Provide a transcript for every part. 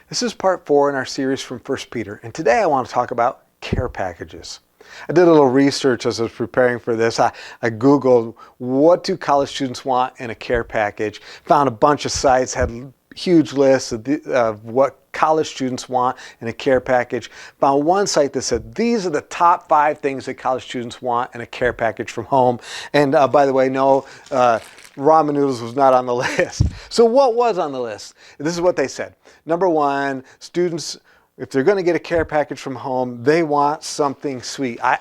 This is part 4 in our series from 1 Peter, and today I want to talk about care packages. I did a little research as I was preparing for this. I Googled, what do college students want in a care package? Found a bunch of sites, had huge lists of what college students want in a care package. Found one site that said, these are the top 5 things that college students want in a care package from home. And by the way, no, ramen noodles was not on the list. So what was on the list? This is what they said. Number 1, students, if they're going to get a care package from home, they want something sweet. I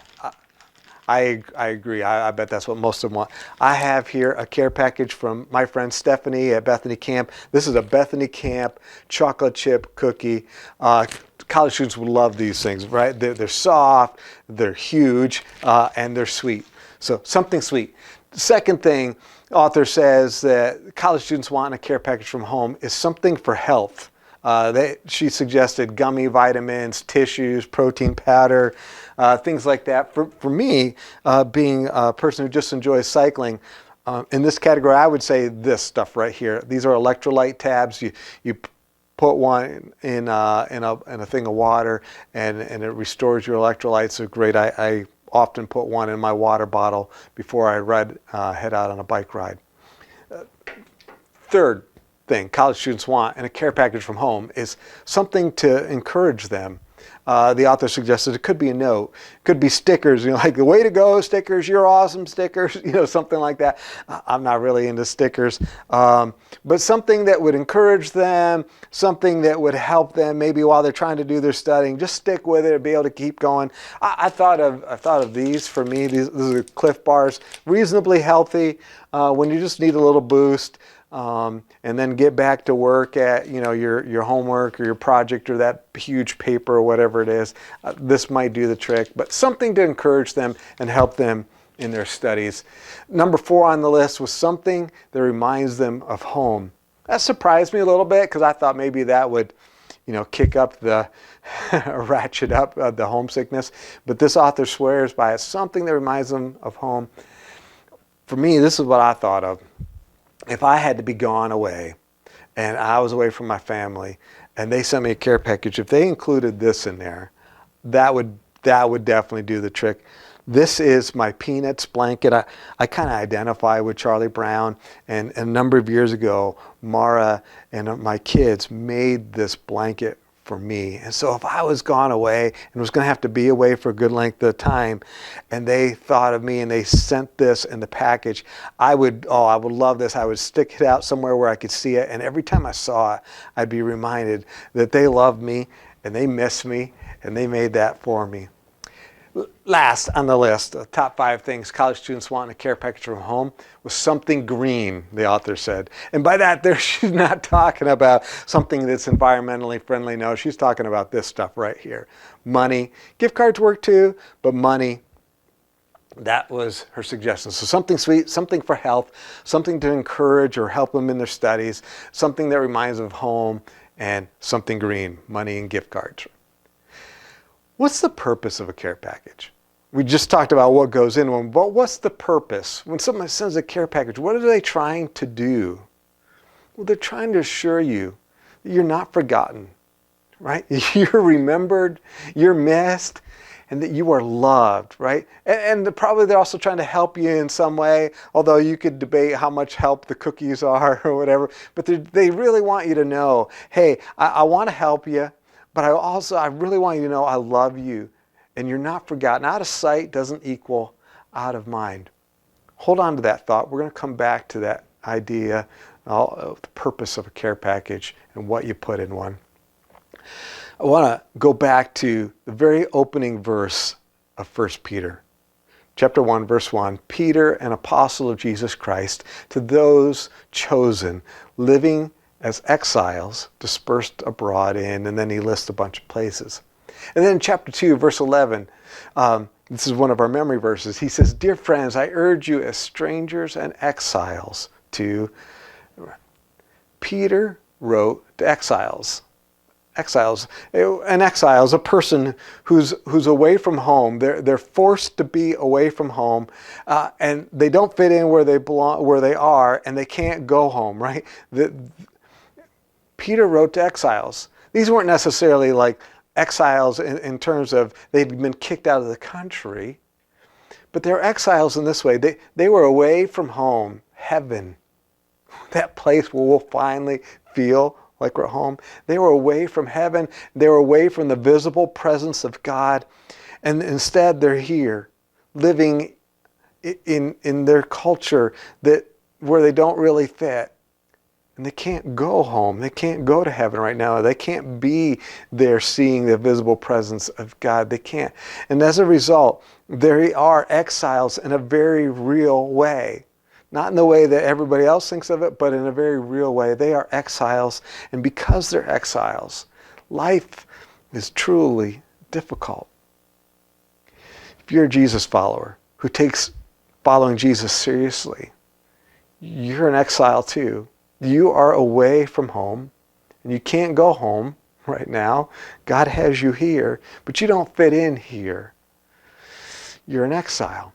agree. I bet that's what most of them want. I have here a care package from my friend Stephanie at Bethany Camp. This is a Bethany Camp chocolate chip cookie. College students would love these things, right? They're soft, they're huge, and they're sweet. So something sweet. Second thing, author says that college students want in a care package from home is something for health. She suggested gummy vitamins, tissues, protein powder, things like that. For me, being a person who just enjoys cycling, in this category, I would say this stuff right here. These are electrolyte tabs. You put one in a thing of water, and it restores your electrolytes. So great. I often put one in my water bottle before I head out on a bike ride. Third thing college students want in a care package from home is something to encourage them. The author suggested it could be a note, it could be stickers, like the way to go stickers, you're awesome stickers, something like that. I'm not really into stickers, but something that would encourage them, something that would help them maybe while they're trying to do their studying. Just stick with it and be able to keep going. I thought of these for me. These are Cliff Bars, reasonably healthy when you just need a little boost. And then get back to work at your homework or your project or that huge paper or whatever it is. This might do the trick, but something to encourage them and help them in their studies. Number 4 on the list was something that reminds them of home. That surprised me a little bit because I thought maybe that would kick up ratchet up the homesickness. But this author swears by it, something that reminds them of home. For me, this is what I thought of. If I had to be gone away and I was away from my family and they sent me a care package, if they included this in there, that would definitely do the trick. This is my Peanuts blanket. I kind of identify with Charlie Brown, and a number of years ago, Mara and my kids made this blanket for me. And so if I was gone away and was going to have to be away for a good length of time, and they thought of me and they sent this in the package, I would love this. I would stick it out somewhere where I could see it, and every time I saw it, I'd be reminded that they love me and they miss me, and they made that for me. Last on the list, the top 5 things college students want in a care package from home was something green, the author said. And by that, she's not talking about something that's environmentally friendly. No, she's talking about this stuff right here. Money. Gift cards work too, but money. That was her suggestion. So something sweet, something for health, something to encourage or help them in their studies, something that reminds them of home, and something green, money and gift cards. What's the purpose of a care package? We just talked about what goes in one, but what's the purpose? When someone sends a care package, what are they trying to do? Well, they're trying to assure you that you're not forgotten, right? You're remembered, you're missed, and that you are loved, right? And probably they're also trying to help you in some way, although you could debate how much help the cookies are or whatever, but they really want you to know, hey, I want to help you, but I really want you to know I love you and you're not forgotten. Out of sight doesn't equal out of mind. Hold on to that thought. We're going to come back to that idea of the purpose of a care package and what you put in one. I want to go back to the very opening verse of 1 Peter. Chapter 1, verse 1, Peter, an apostle of Jesus Christ, to those chosen, living as exiles dispersed abroad in, and then he lists a bunch of places. And then in chapter 2, verse 11, this is one of our memory verses. He says, dear friends, I urge you as strangers and exiles to... Peter wrote to exiles. An exile is a person who's away from home. They're forced to be away from home, and they don't fit in where they belong, where they are, and they can't go home, right? Peter wrote to exiles. These weren't necessarily like exiles in terms of they'd been kicked out of the country, but they're exiles in this way. They were away from home, heaven, that place where we'll finally feel like we're home. They were away from heaven. They were away from the visible presence of God. And instead they're here, living in their culture where they don't really fit. And they can't go home. They can't go to heaven right now. They can't be there seeing the visible presence of God. They can't. And as a result, they are exiles in a very real way. Not in the way that everybody else thinks of it, but in a very real way. They are exiles. And because they're exiles, life is truly difficult. If you're a Jesus follower who takes following Jesus seriously, you're an exile too. You are away from home, and you can't go home right now. God has you here, but you don't fit in here. You're an exile.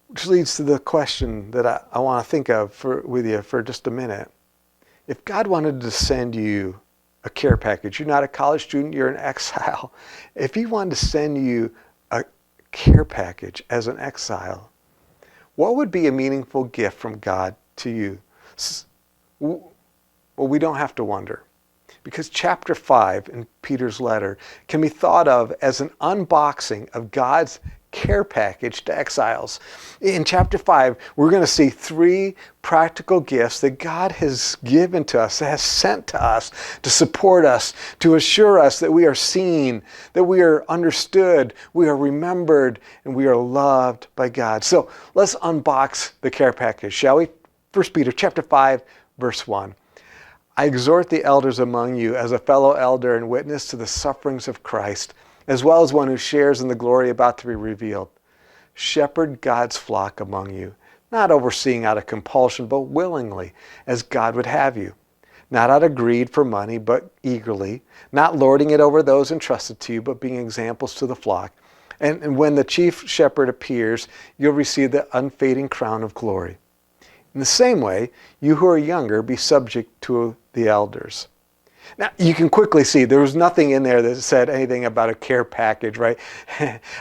Which leads to the question that I want to think of with you for just a minute. If God wanted to send you a care package, you're not a college student, you're an exile. If He wanted to send you a care package as an exile, what would be a meaningful gift from God to you? Well, we don't have to wonder, because chapter 5 in Peter's letter can be thought of as an unboxing of God's care package to exiles. In chapter 5, we're going to see 3 practical gifts that God has given to us, that has sent to us to support us, to assure us that we are seen, that we are understood, we are remembered, and we are loved by God. So let's unbox the care package, shall we? 1 Peter chapter 5, verse 1. I exhort the elders among you as a fellow elder and witness to the sufferings of Christ, as well as one who shares in the glory about to be revealed. Shepherd God's flock among you, not overseeing out of compulsion, but willingly, as God would have you. Not out of greed for money, but eagerly, not lording it over those entrusted to you, but being examples to the flock. And when the chief shepherd appears, you'll receive the unfading crown of glory. In the same way, you who are younger, be subject to the elders. Now, you can quickly see there was nothing in there that said anything about a care package, right?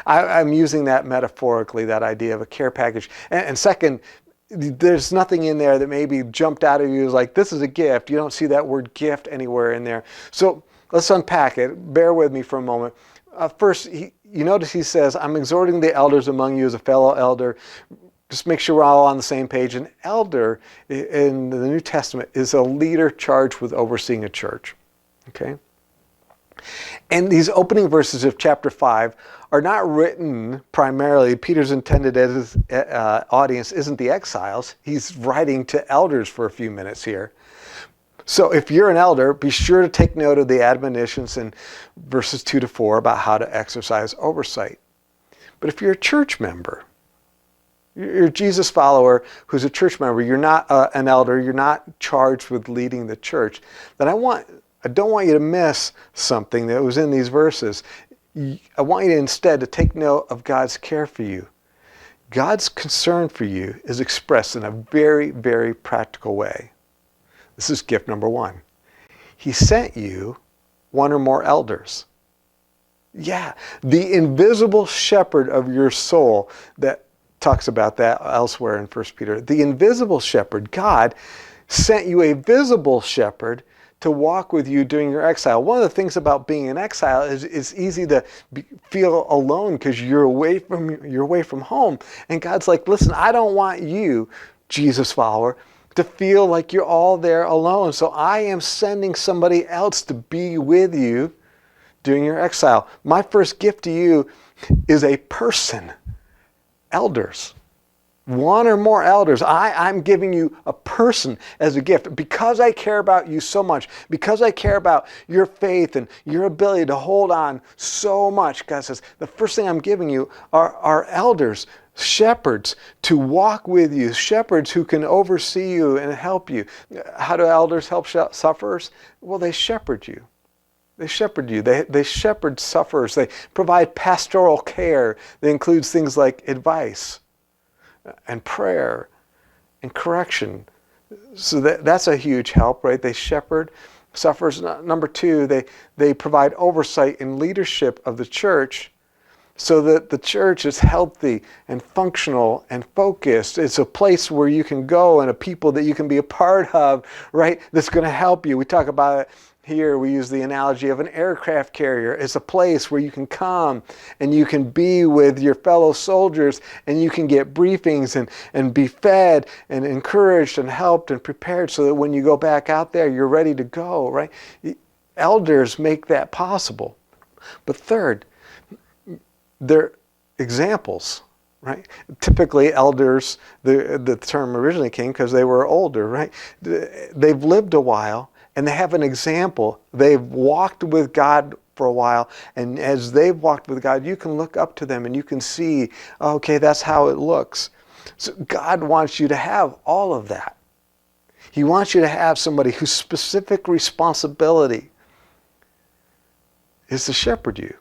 I'm using that metaphorically, that idea of a care package. And second, there's nothing in there that maybe jumped out of you as like, this is a gift. You don't see that word gift anywhere in there. So let's unpack it. Bear with me for a moment. First, you notice he says, I'm exhorting the elders among you as a fellow elder. Just make sure we're all on the same page. An elder in the New Testament is a leader charged with overseeing a church. Okay? And these opening verses of chapter 5 are not written primarily, Peter's intended audience isn't the exiles. He's writing to elders for a few minutes here. So if you're an elder, be sure to take note of the admonitions in verses 2 to 4 about how to exercise oversight. But if you're a church member, you're a Jesus follower who's a church member, you're not an elder, you're not charged with leading the church, then I don't want you to miss something that was in these verses. I want you instead to take note of God's care for you. God's concern for you is expressed in a very, very practical way. This is gift number 1. He sent you one or more elders. Yeah, the invisible shepherd of your soul that talks about that elsewhere in 1 Peter. The invisible shepherd, God, sent you a visible shepherd to walk with you during your exile. One of the things about being an exile is it's easy to feel alone because you're away from home. And God's like, listen, I don't want you, Jesus follower, to feel like you're all there alone. So I am sending somebody else to be with you during your exile. My first gift to you is a person. Elders. One or more elders. I'm giving you a person as a gift because I care about you so much, because I care about your faith and your ability to hold on so much. God says, the first thing I'm giving you are elders, shepherds to walk with you, shepherds who can oversee you and help you. How do elders help sufferers? Well, they shepherd you. They shepherd you. They shepherd sufferers. They provide pastoral care that includes things like advice and prayer and correction. So that's a huge help, right? They shepherd. Suffers, number two, they provide oversight and leadership of the church so that the church is healthy and functional and focused. It's a place where you can go and a people that you can be a part of, right? That's going to help you. We talk about it here. We use the analogy of an aircraft carrier. It's a place where you can come and you can be with your fellow soldiers and you can get briefings and be fed and encouraged and helped and prepared so that when you go back out there, you're ready to go, right? Elders make that possible. But third, they're examples, right? Typically elders, the term originally came because they were older, right? They've lived a while and they have an example. They've walked with God for a while, and as they've walked with God, you can look up to them and you can see, okay, that's how it looks. So God wants you to have all of that. He wants you to have somebody whose specific responsibility is to shepherd you,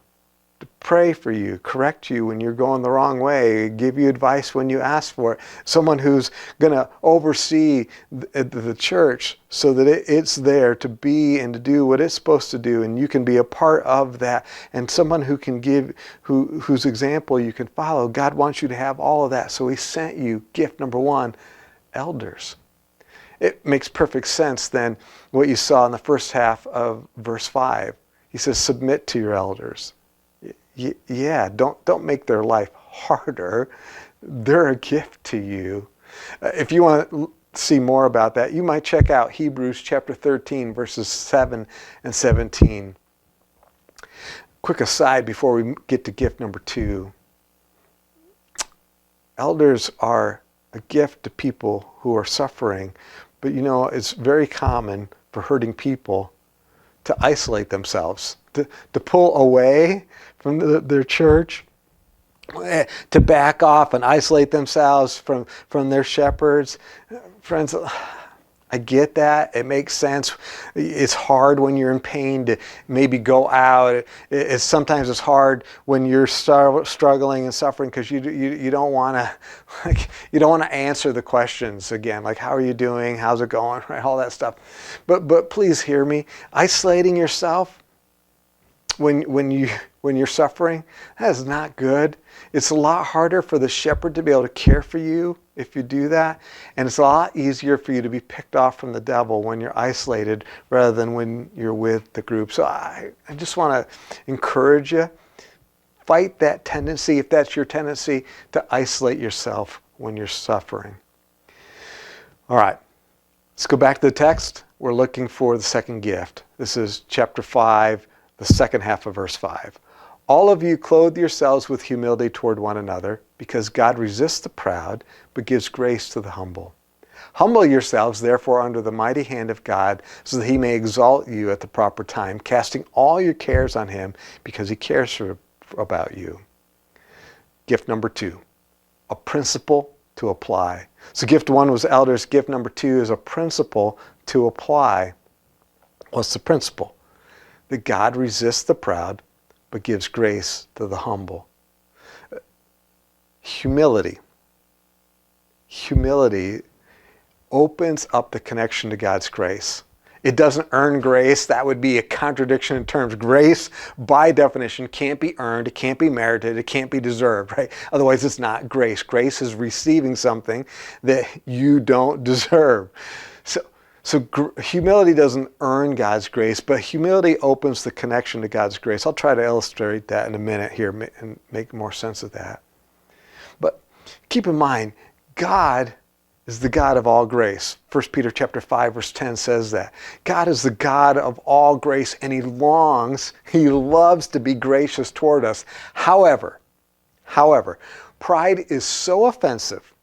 to pray for you, correct you when you're going the wrong way, give you advice when you ask for it. Someone who's going to oversee the church so that it's there to be and to do what it's supposed to do, and you can be a part of that. And someone who can give, whose example you can follow. God wants you to have all of that. So he sent you, gift number one, elders. It makes perfect sense then what you saw in the first half of verse 5. He says, submit to your elders. Yeah, don't make their life harder. They're a gift to you. If you want to see more about that, you might check out Hebrews chapter 13, verses 7 and 17. Quick aside before we get to gift number two. Elders are a gift to people who are suffering, but you know, it's very common for hurting people to isolate themselves, to pull away from their church, to back off and isolate themselves from their shepherds. Friends, I get that. It makes sense. It's hard when you're in pain to maybe go out. Sometimes it's hard when you're struggling and suffering because you don't want to you don't want to answer the questions again, like how are you doing, how's it going, right? All that stuff. But please hear me. Isolating yourself when you're suffering, that is not good. It's a lot harder for the shepherd to be able to care for you if you do that. And it's a lot easier for you to be picked off from the devil when you're isolated rather than when you're with the group. So I just want to encourage you, fight that tendency, if that's your tendency, to isolate yourself when you're suffering. All right, let's go back to the text. We're looking for the second gift. This is chapter 5, the second half of verse 5. All of you clothe yourselves with humility toward one another, because God resists the proud, but gives grace to the humble. Humble yourselves, therefore, under the mighty hand of God, so that he may exalt you at the proper time, casting all your cares on him, because he cares about you. Gift number two, a principle to apply. So gift one was elders. Gift number two is a principle to apply. What's the principle? That God resists the proud, but gives grace to the humble. Humility. Humility opens up the connection to God's grace. It doesn't earn grace. That would be a contradiction in terms. Grace, by definition, can't be earned, it can't be merited, it can't be deserved, right? Otherwise, it's not grace. Grace is receiving something that you don't deserve. So humility doesn't earn God's grace, but humility opens the connection to God's grace. I'll try to illustrate that in a minute here and make more sense of that. But keep in mind, God is the God of all grace. 1 Peter chapter 5, verse 10 says that. God is the God of all grace, and he loves to be gracious toward us. However, pride is so offensive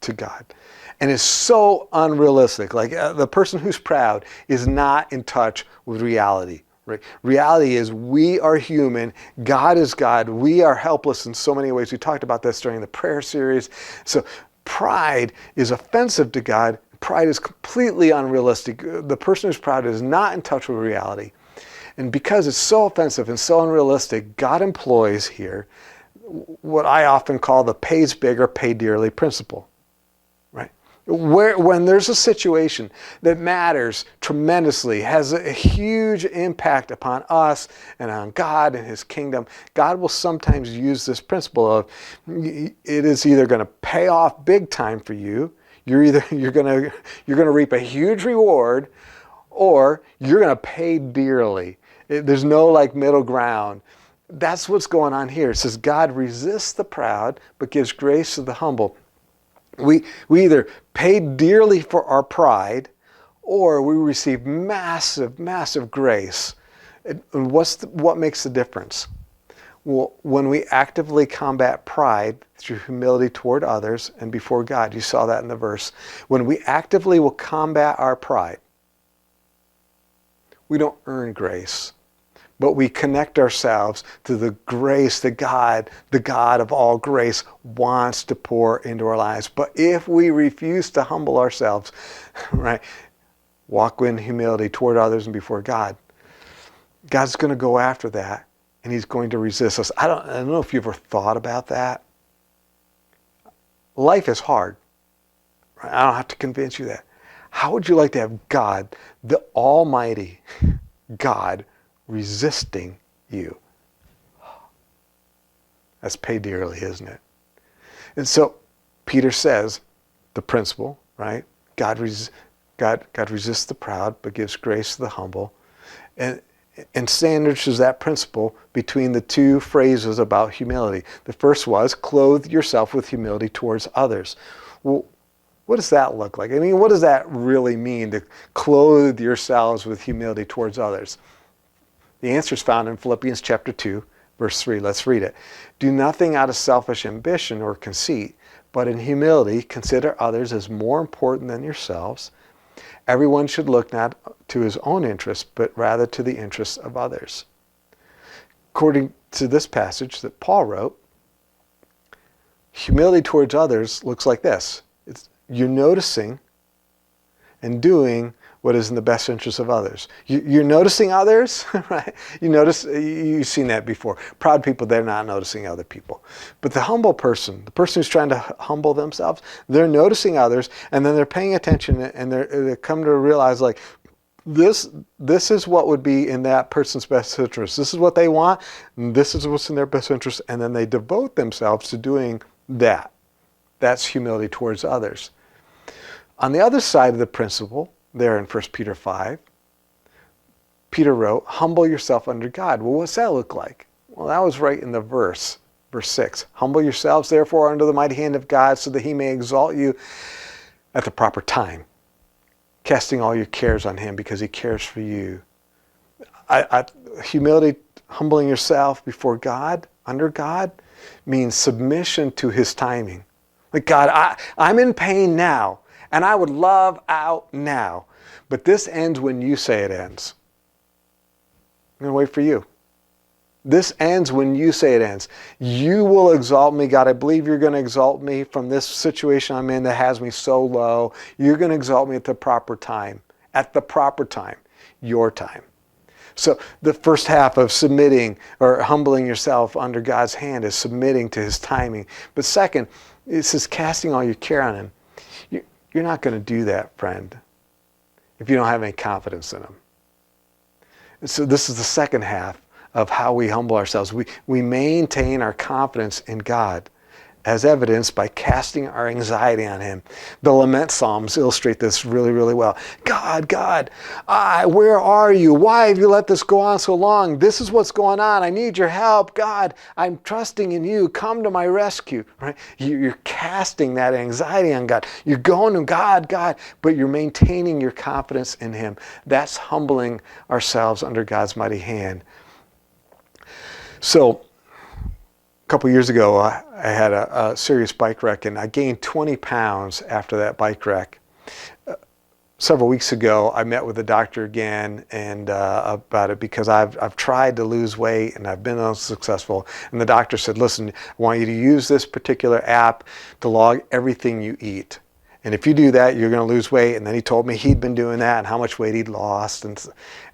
to God. And is so unrealistic. Like the person who's proud is not in touch with reality. Right? Reality is we are human. God is God. We are helpless in so many ways. We talked about this during the prayer series. So pride is offensive to God. Pride is completely unrealistic. The person who's proud is not in touch with reality. And because it's so offensive and so unrealistic, God employs here what I often call the pays big or pay dearly principle. When there's a situation that matters tremendously, has a huge impact upon us and on God and his kingdom, God will sometimes use this principle of it is either going to pay off big time for you, you're going to reap a huge reward, or you're going to pay dearly. There's no like middle ground. That's what's going on here. It says God resists the proud but gives grace to the humble. We either pay dearly for our pride, or we receive massive, massive grace. And what makes the difference? Well, when we actively combat pride through humility toward others and before God, you saw that in the verse. When we actively will combat our pride, we don't earn grace, but we connect ourselves to the grace that God, the God of all grace, wants to pour into our lives. But if we refuse to humble ourselves, right, walk in humility toward others and before God, God's going to go after that, and he's going to resist us. I don't know if you've ever thought about that. Life is hard. Right? I don't have to convince you that. How would you like to have God, the Almighty God, resisting you? That's pay dearly, isn't it? And so Peter says the principle, right? God resists the proud but gives grace to the humble. And sandwiches that principle between the two phrases about humility. The first was, clothe yourself with humility towards others. Well, what does that look like? I mean, what does that really mean, to clothe yourselves with humility towards others? The answer is found in Philippians chapter 2, verse 3. Let's read it. Do nothing out of selfish ambition or conceit, but in humility consider others as more important than yourselves. Everyone should look not to his own interests, but rather to the interests of others. According to this passage that Paul wrote, humility towards others looks like this. You're noticing and doing what is in the best interest of others. You're noticing others, right? You've seen that before. Proud people, they're not noticing other people. But the humble person, the person who's trying to humble themselves, they're noticing others, and then they're paying attention, and they come to realize, like, this is what would be in that person's best interest. This is what they want, and this is what's in their best interest, and then they devote themselves to doing that. That's humility towards others. On the other side of the principle, there in 1 Peter 5, Peter wrote, humble yourself under God. Well, what's that look like? Well, that was right in the verse 6. Humble yourselves, therefore, under the mighty hand of God, so that he may exalt you at the proper time, casting all your cares on him, because he cares for you. Humility, humbling yourself before God, under God, means submission to his timing. Like, God, I'm in pain now, and I would love out now, but this ends when you say it ends. I'm going to wait for you. This ends when you say it ends. You will exalt me, God. I believe you're going to exalt me from this situation I'm in that has me so low. You're going to exalt me at the proper time. At the proper time. Your time. So the first half of submitting or humbling yourself under God's hand is submitting to his timing. But second, it says casting all your care on him. You're not going to do that, friend, if you don't have any confidence in him. And so this is the second half of how we humble ourselves. We maintain our confidence in God, as evidenced by casting our anxiety on him. The lament psalms illustrate this really, really well. God, where are you? Why have you let this go on so long? This is what's going on. I need your help. God, I'm trusting in you. Come to my rescue. Right? You're casting that anxiety on God. You're going to God, but you're maintaining your confidence in him. That's humbling ourselves under God's mighty hand. So, a couple years ago, I had a serious bike wreck, and I gained 20 pounds after that bike wreck. Several weeks ago, I met with the doctor again and about it, because I've tried to lose weight and I've been unsuccessful. And the doctor said, listen, I want you to use this particular app to log everything you eat. And if you do that, you're going to lose weight. And then he told me he'd been doing that and how much weight he'd lost. And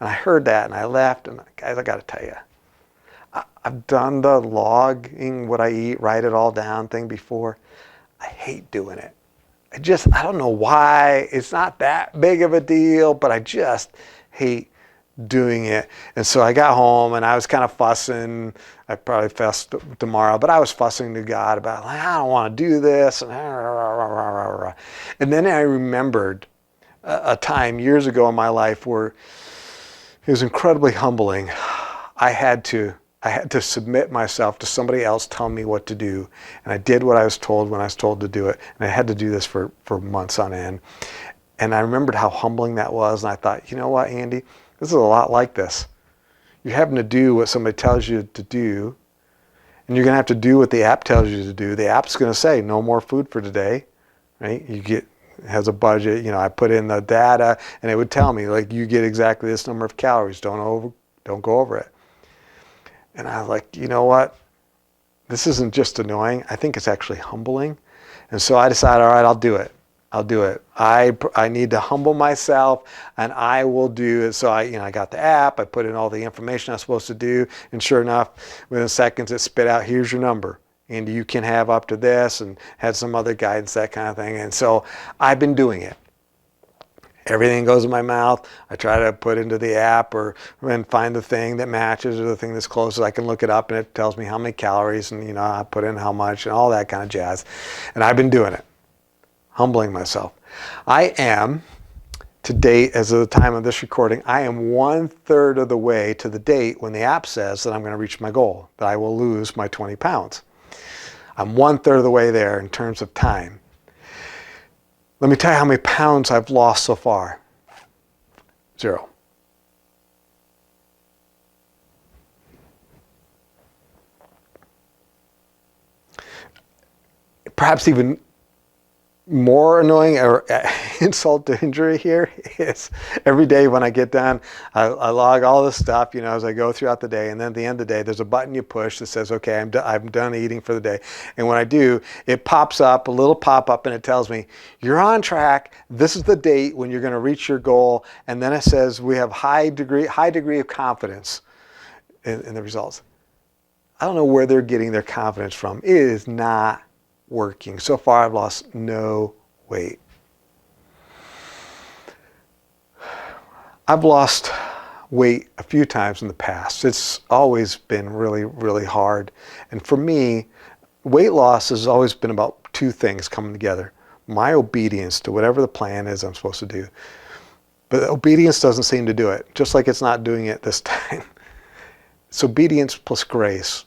I heard that and I left. And guys, I got to tell you, I've done the logging what I eat, write it all down thing before. I hate doing it. I don't know why. It's not that big of a deal, but I just hate doing it. And so I got home and I was kind of fussing. I probably fuss tomorrow, but I was fussing to God about, like, I don't want to do this. And then I remembered a time years ago in my life where it was incredibly humbling. I had to submit myself to somebody else telling me what to do. And I did what I was told when I was told to do it. And I had to do this for months on end. And I remembered how humbling that was. And I thought, you know what, Andy? This is a lot like this. You're having to do what somebody tells you to do. And you're going to have to do what the app tells you to do. The app's going to say, no more food for today. Right? It has a budget. I put in the data and it would tell me, like, you get exactly this number of calories. Don't go over it. And I was like, you know what? This isn't just annoying. I think it's actually humbling. And so I decided, all right, I'll do it. I need to humble myself, and I will do it. So I got the app. I put in all the information I was supposed to do, and sure enough, within seconds, it spit out, here's your number. And you can have up to this, and had some other guidance, that kind of thing. And so I've been doing it. Everything goes in my mouth. I try to put into the app and find the thing that matches or the thing that's closest. I can look it up and it tells me how many calories and I put in how much and all that kind of jazz. And I've been doing it, humbling myself. I am, to date, as of the time of this recording, I am 1/3 of the way to the date when the app says that I'm going to reach my goal, that I will lose my 20 pounds. I'm 1/3 of the way there in terms of time. Let me tell you how many pounds I've lost so far. 0. Perhaps even more annoying or insult to injury here is every day when I get done, I log all this stuff, as I go throughout the day. And then at the end of the day, there's a button you push that says, okay, I'm done eating for the day. And when I do, it pops up, a little pop-up, and it tells me, you're on track. This is the date when you're going to reach your goal. And then it says, we have high degree of confidence in the results. I don't know where they're getting their confidence from. It is not working. So far, I've lost no weight. I've lost weight a few times in the past. It's always been really, really hard. And for me, weight loss has always been about two things coming together. My obedience to whatever the plan is I'm supposed to do. But obedience doesn't seem to do it, just like it's not doing it this time. It's obedience plus grace.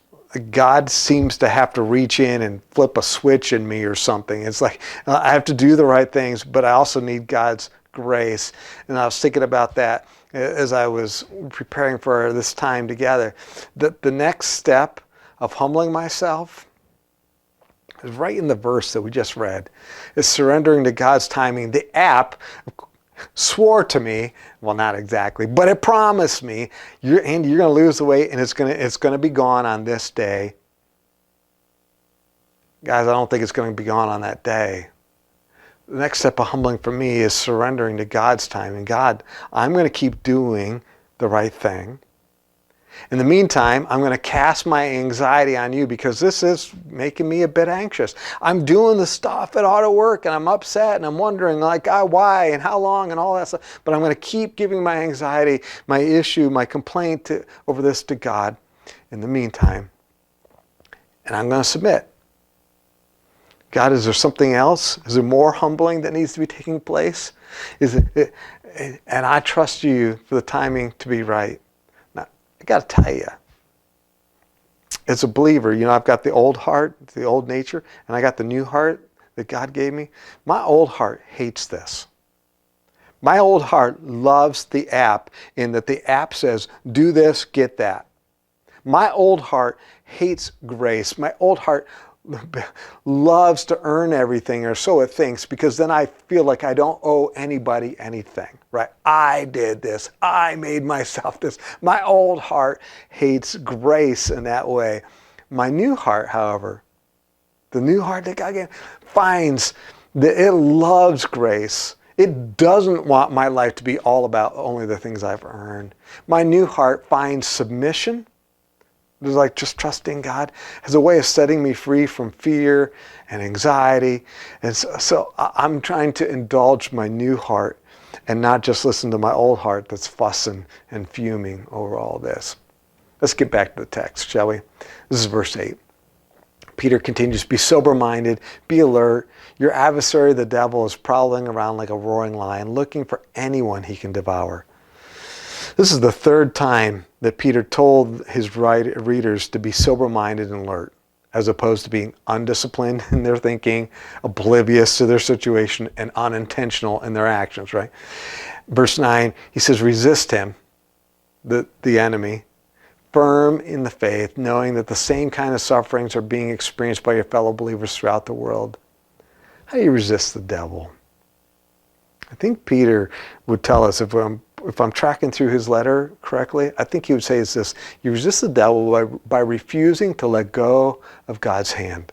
God seems to have to reach in and flip a switch in me or something. It's like I have to do the right things, but I also need God's grace. And I was thinking about that as I was preparing for this time together. The next step of humbling myself is right in the verse that we just read. Is surrendering to God's timing. The app swore to me, well, not exactly, but it promised me, Andy, you're going to lose the weight and it's going to be gone on this day. Guys, I don't think it's going to be gone on that day. The next step of humbling for me is surrendering to God's timing. God, I'm going to keep doing the right thing. In the meantime, I'm going to cast my anxiety on you because this is making me a bit anxious. I'm doing the stuff that ought to work and I'm upset and I'm wondering, like, why and how long and all that stuff. But I'm going to keep giving my anxiety, my issue, my complaint over this to God in the meantime. And I'm going to submit. God, is there something else? Is there more humbling that needs to be taking place? And I trust you for the timing to be right. I got to tell you, as a believer, I've got the old heart, the old nature, and I got the new heart that God gave me. My old heart hates this. My old heart loves the app in that the app says, do this, get that. My old heart hates grace. My old heart loves to earn everything, or so it thinks, because then I feel like I don't owe anybody anything, right? I did this. I made myself this. My old heart hates grace in that way. My new heart, however, the new heart that God gave, finds that it loves grace. It doesn't want my life to be all about only the things I've earned. My new heart finds submission, It's like just trusting God as a way of setting me free from fear and anxiety. And so I'm trying to indulge my new heart and not just listen to my old heart that's fussing and fuming over all this. Let's get back to the text, shall we? This is verse 8. Peter continues, be sober-minded, be alert. Your adversary, the devil, is prowling around like a roaring lion, looking for anyone he can devour. This is the third time that Peter told his readers to be sober-minded and alert, as opposed to being undisciplined in their thinking, oblivious to their situation, and unintentional in their actions, right? Verse 9, he says, resist him, the enemy, firm in the faith, knowing that the same kind of sufferings are being experienced by your fellow believers throughout the world. How do you resist the devil? I think Peter would tell us, if I'm tracking through his letter correctly, I think he would say it's this: you resist the devil by refusing to let go of God's hand.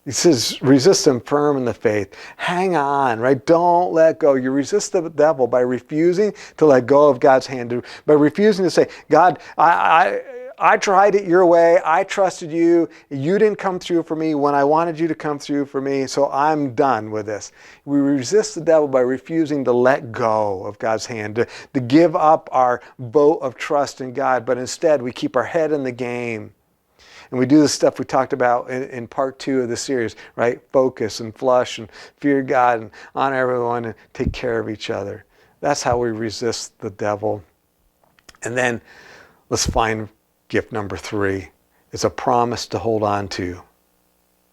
He says, resist him firm in the faith. Hang on, right? Don't let go. You resist the devil by refusing to let go of God's hand, by refusing to say, God, I tried it your way. I trusted you. You didn't come through for me when I wanted you to come through for me, so I'm done with this. We resist the devil by refusing to let go of God's hand, to give up our vote of trust in God, but instead we keep our head in the game. And we do the stuff we talked about in part 2 of the series, right? Focus and flush and fear God and honor everyone and take care of each other. That's how we resist the devil. And then let's find gift number 3. It's a promise to hold on to.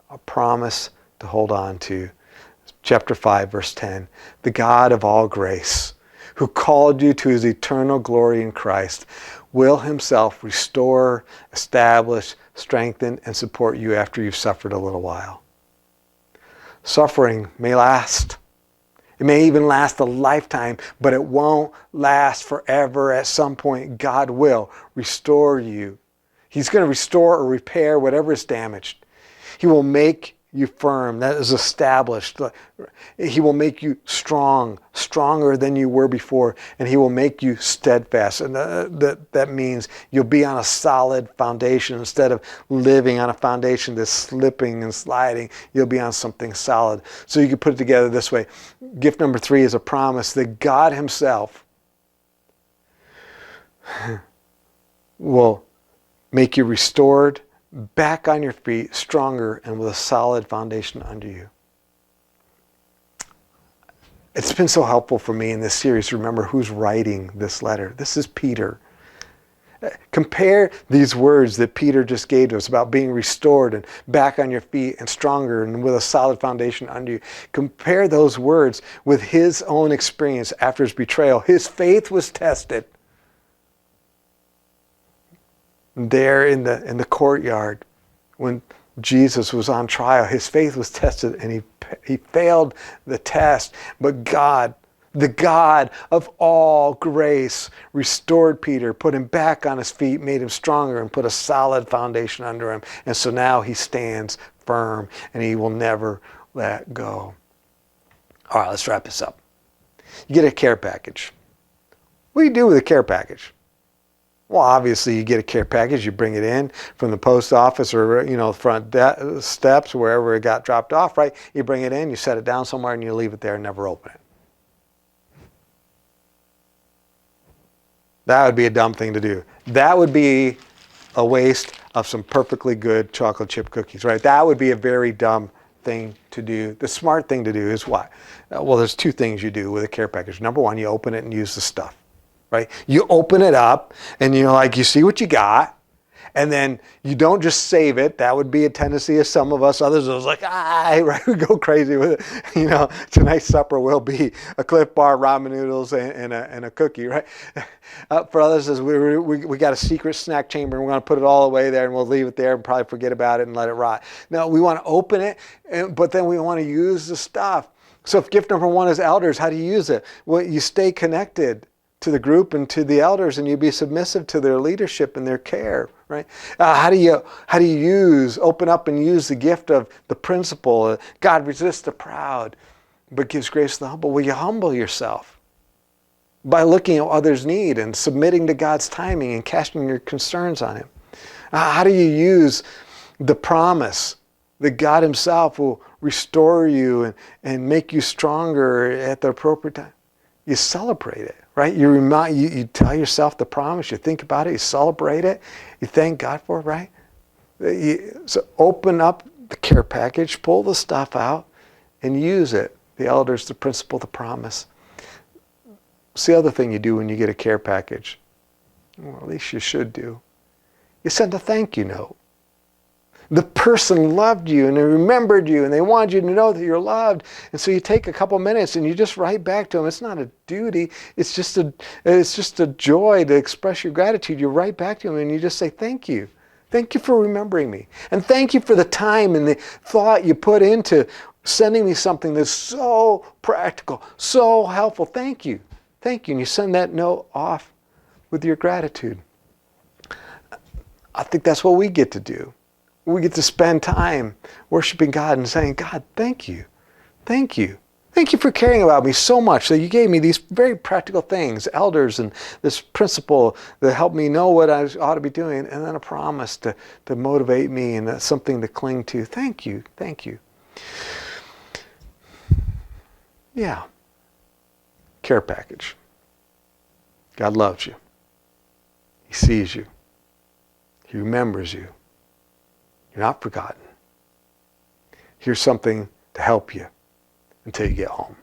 A promise to hold on to. Chapter 5, verse 10. The God of all grace, who called you to his eternal glory in Christ, will himself restore, establish, strengthen, and support you after you've suffered a little while. Suffering may last. It may even last a lifetime, but it won't last forever. At some point, God will restore you. He's going to restore or repair whatever is damaged. He will make you firm. That is established. He will make you strong, stronger than you were before, and he will make you steadfast. And that means you'll be on a solid foundation instead of living on a foundation that's slipping and sliding. You'll be on something solid. So you can put it together this way. Gift number 3 is a promise that God himself will make you restored, back on your feet, stronger, and with a solid foundation under you. It's been so helpful for me in this series to remember who's writing this letter. This is Peter. Compare these words that Peter just gave to us about being restored and back on your feet and stronger and with a solid foundation under you. Compare those words with his own experience after his betrayal. His faith was tested. There in the courtyard, when Jesus was on trial, his faith was tested and he failed the test. But God, the God of all grace, restored Peter, put him back on his feet, made him stronger, and put a solid foundation under him. And so now he stands firm and he will never let go. All right, let's wrap this up. You get a care package. What do you do with a care package? Well, obviously, you get a care package. You bring it in from the post office or, front steps, wherever it got dropped off, right? You bring it in, you set it down somewhere, and you leave it there and never open it. That would be a dumb thing to do. That would be a waste of some perfectly good chocolate chip cookies, right? That would be a very dumb thing to do. The smart thing to do is what? Well, there's 2 things you do with a care package. Number 1, you open it and use the stuff. Right? You open it up and you see what you got, and then you don't just save it. That would be a tendency of some of us. Others was like, right? We go crazy with it. Tonight's supper will be a Cliff Bar, ramen noodles, and a cookie, right? For others, is we got a secret snack chamber and we're going to put it all away there and we'll leave it there and probably forget about it and let it rot. No, we want to open it, but then we want to use the stuff. So if gift number 1 is elders, how do you use it? Well, you stay connected to the group and to the elders, and you be submissive to their leadership and their care, right? How do you open up and use the gift of the principle? God resists the proud, but gives grace to the humble. Well, you humble yourself. by looking at what others need and submitting to God's timing and casting your concerns on Him? How do you use the promise that God Himself will restore you and make you stronger at the appropriate time? You celebrate it, right? You tell yourself the promise, you think about it, you celebrate it, you thank God for it, right? So open up the care package, pull the stuff out, and use it. The elders, the principle, the promise. It's the other thing you do when you get a care package, or at least you should do. You send a thank you note. The person loved you and they remembered you and they wanted you to know that you're loved. And so you take a couple minutes and you just write back to them. It's not a duty. It's just a joy to express your gratitude. You write back to them and you just say, thank you. Thank you for remembering me. And thank you for the time and the thought you put into sending me something that's so practical, so helpful. Thank you. Thank you. And you send that note off with your gratitude. I think that's what we get to do. We get to spend time worshiping God and saying, God, thank you. Thank you. Thank you for caring about me so much that you gave me these very practical things, elders, and this principle that helped me know what I ought to be doing, and then a promise to motivate me and something to cling to. Thank you. Thank you. Yeah. Care package. God loves you. He sees you. He remembers you. You're not forgotten. Here's something to help you until you get home.